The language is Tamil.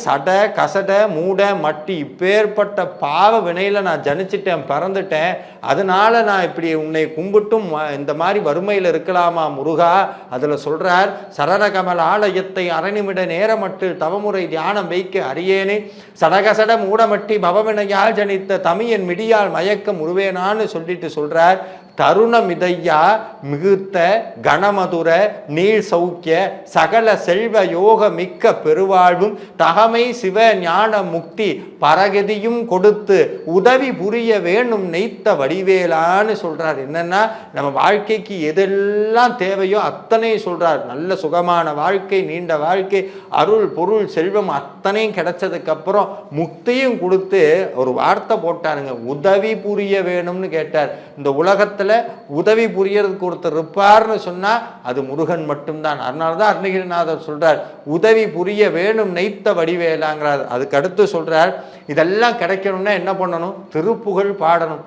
சடை கசடை மூடை மட்டி இப்பேற்பட்ட பாவ வினையில நான் ஜனிச்சிட்டேன், பிறந்துட்டேன். அதனால நான் இப்படி உன்னை கும்பிட்டும் இந்த மாதிரி வறுமையில் இருக்கலாமா முருகா? அதுல சொல்றார், சரணகமல் ஆலயத்தை அரணிமிட நேரமட்டில் தவமுறை தியானம் வைக்க அறியேனே, சடகசட மூடமட்டி பவவினையால் ஜனித்த தமியன் மிடியால் மயக்கம் உருவேனான்னு சொல்லிட்டு சொல்றார். தருணமிதையா மிகுத்த கணமதுர நீள் சௌக்கிய சகல செல்வ யோக மிக்க பெருவாழ்வும் தகமை சிவ ஞான முக்தி பரகதியும் கொடுத்து உதவி புரிய வேணும் நெய்த்த வடிவேலான்னு சொல்றார். என்னன்னா நம்ம வாழ்க்கைக்கு எதெல்லாம் தேவையோ அத்தனை சொல்றார். நல்ல சுகமான வாழ்க்கை, நீண்ட வாழ்க்கை, அருள் பொருள் செல்வம் அத்தனையும் கிடைச்சதுக்கு அப்புறம் முக்தியும் கொடுத்து ஒரு வார்த்தை போட்டாருங்க, உதவி புரிய வேணும்னு கேட்டார். இந்த உலகத்துல உதவி புரியறதுக்கு ஒருத்தர் இருப்பார்னு சொன்னா அது முருகன் மட்டும்தான். அதனாலதான் அருணகிரிநாதர் சொல்றார், உதவி புரிய வேணும் நெய்த்த வடிவேலாங்கிறார். அதுக்கு அடுத்து சொல்றார், இதெல்லாம் கிடைக்கணும்னா என்ன பண்ணணும்? திருப்புகழ் பாடணும்.